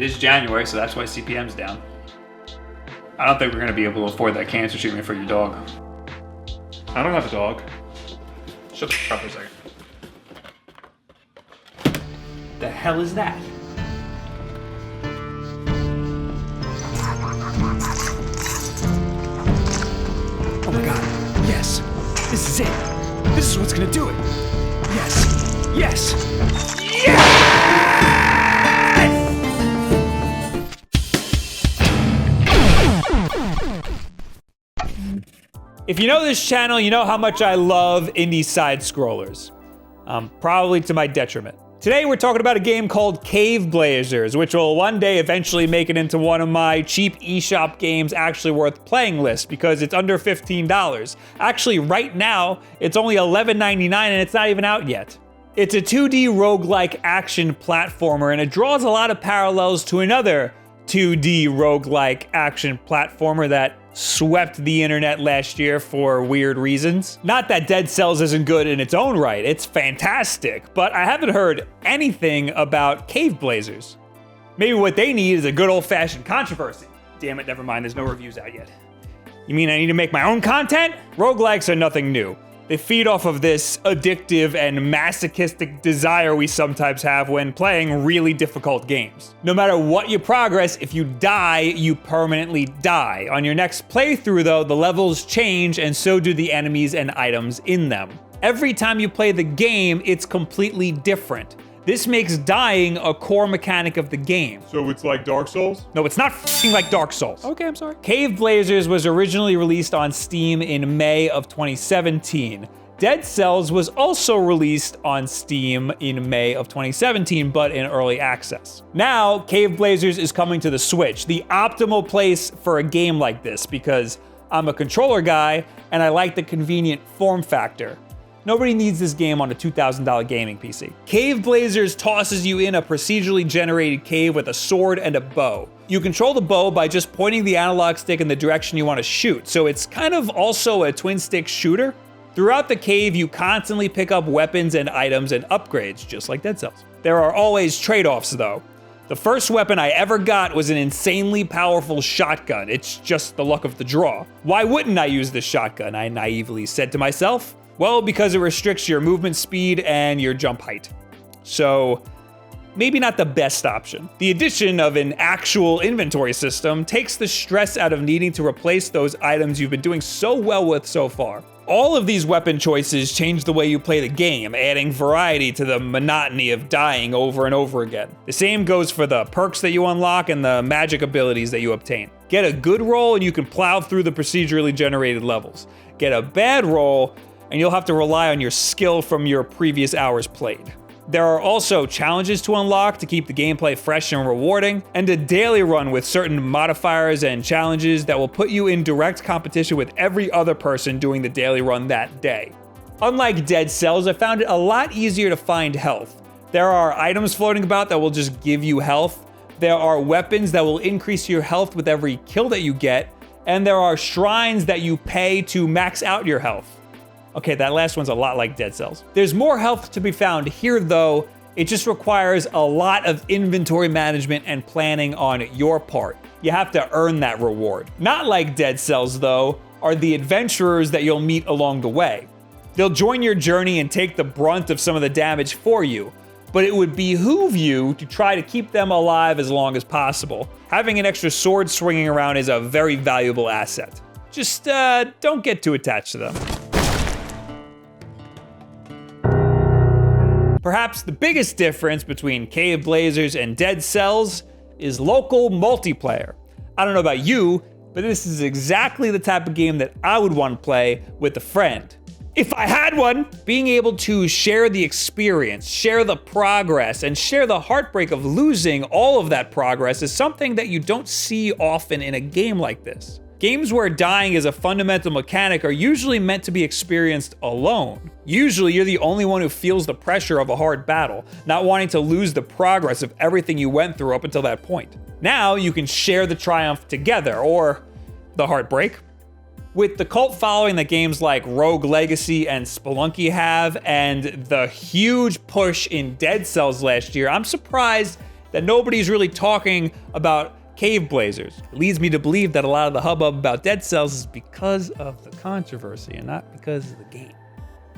It is January, so that's why CPM's down. I don't think we're gonna be able to afford that cancer treatment for your dog. I don't have a dog. Shut the f up for a second. The hell is that? Oh my god, yes! This is it! This is what's gonna do it! Yes! Yes! If you know this channel, you know how much I love indie side-scrollers. Probably to my detriment. Today we're talking about a game called Caveblazers, which will one day eventually make it into one of my cheap eShop games actually worth playing list because it's under $15. Actually, right now, it's only $11.99 and it's not even out yet. It's a 2D roguelike action platformer and it draws a lot of parallels to another 2D roguelike action platformer that swept the internet last year for weird reasons. Not that Dead Cells isn't good in its own right, it's fantastic, but I haven't heard anything about Caveblazers. Maybe what they need is a good old-fashioned controversy. Damn it, never mind, there's no reviews out yet. You mean I need to make my own content? Roguelikes are nothing new. They feed off of this addictive and masochistic desire we sometimes have when playing really difficult games. No matter what you progress, if you die, you permanently die. On your next playthrough though, the levels change and so do the enemies and items in them. Every time you play the game, it's completely different. This makes dying a core mechanic of the game. So it's like Dark Souls? No, it's not f***ing like Dark Souls. Okay, I'm sorry. Caveblazers was originally released on Steam in May of 2017. Dead Cells was also released on Steam in May of 2017, but in early access. Now, Caveblazers is coming to the Switch, the optimal place for a game like this because I'm a controller guy and I like the convenient form factor. Nobody needs this game on a $2,000 gaming PC. Caveblazers tosses you in a procedurally generated cave with a sword and a bow. You control the bow by just pointing the analog stick in the direction you want to shoot, so it's kind of also a twin-stick shooter. Throughout the cave, you constantly pick up weapons and items and upgrades, just like Dead Cells. There are always trade-offs, though. The first weapon I ever got was an insanely powerful shotgun. It's just the luck of the draw. Why wouldn't I use this shotgun? I naively said to myself. Well, because it restricts your movement speed and your jump height. So, maybe not the best option. The addition of an actual inventory system takes the stress out of needing to replace those items you've been doing so well with so far. All of these weapon choices change the way you play the game, adding variety to the monotony of dying over and over again. The same goes for the perks that you unlock and the magic abilities that you obtain. Get a good roll and you can plow through the procedurally generated levels. Get a bad roll, and you'll have to rely on your skill from your previous hours played. There are also challenges to unlock to keep the gameplay fresh and rewarding, and a daily run with certain modifiers and challenges that will put you in direct competition with every other person doing the daily run that day. Unlike Dead Cells, I found it a lot easier to find health. There are items floating about that will just give you health, there are weapons that will increase your health with every kill that you get, and there are shrines that you pay to max out your health. Okay, that last one's a lot like Dead Cells. There's more health to be found here though. It just requires a lot of inventory management and planning on your part. You have to earn that reward. Not like Dead Cells though, are the adventurers that you'll meet along the way. They'll join your journey and take the brunt of some of the damage for you, but it would behoove you to try to keep them alive as long as possible. Having an extra sword swinging around is a very valuable asset. Just don't get too attached to them. Perhaps the biggest difference between Caveblazers and Dead Cells is local multiplayer. I don't know about you, but this is exactly the type of game that I would want to play with a friend. If I had one! Being able to share the experience, share the progress, and share the heartbreak of losing all of that progress is something that you don't see often in a game like this. Games where dying is a fundamental mechanic are usually meant to be experienced alone. Usually you're the only one who feels the pressure of a hard battle, not wanting to lose the progress of everything you went through up until that point. Now you can share the triumph together, or the heartbreak. With the cult following that games like Rogue Legacy and Spelunky have, and the huge push in Dead Cells last year, I'm surprised that nobody's really talking about Caveblazers. It leads me to believe that a lot of the hubbub about Dead Cells is because of the controversy and not because of the game.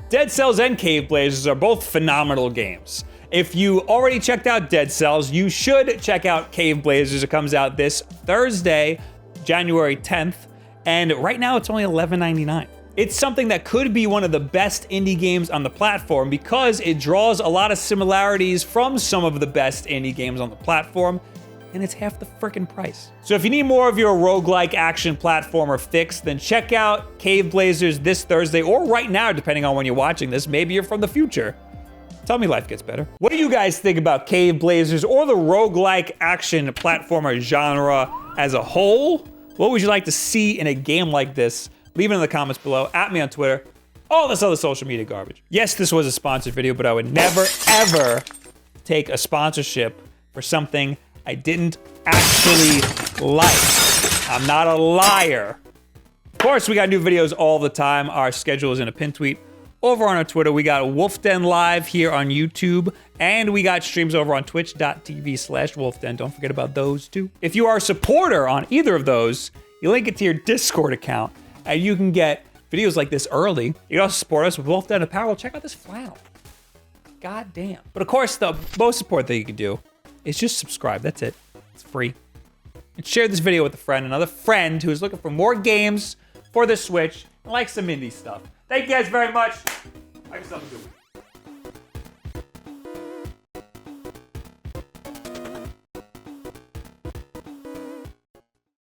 Dead Cells and Caveblazers are both phenomenal games. If you already checked out Dead Cells, you should check out Caveblazers. It comes out this Thursday, January 10th, and right now it's only $11.99. It's something that could be one of the best indie games on the platform because it draws a lot of similarities from some of the best indie games on the platform, and it's half the frickin' price. So if you need more of your roguelike action platformer fix, then check out Caveblazers this Thursday, or right now, depending on when you're watching this. Maybe you're from the future. Tell me life gets better. What do you guys think about Caveblazers or the roguelike action platformer genre as a whole? What would you like to see in a game like this? Leave it in the comments below, at me on Twitter, all this other social media garbage. Yes, this was a sponsored video, but I would never, ever take a sponsorship for something I didn't actually like. I'm not a liar. Of course, we got new videos all the time. Our schedule is in a pin tweet. Over on our Twitter, we got Wulff Den Live here on YouTube, and we got streams over on twitch.tv/WulffDen. Don't forget about those too. If you are a supporter on either of those, you link it to your Discord account, and you can get videos like this early. You can also support us with Wulff Den Apparel. Check out this flannel. God damn. But of course, the most support thing you can do is just subscribe. That's it. It's free. And share this video with a friend, another friend who is looking for more games for the Switch and like some indie stuff. Thank you guys very much. Have yourself a good week.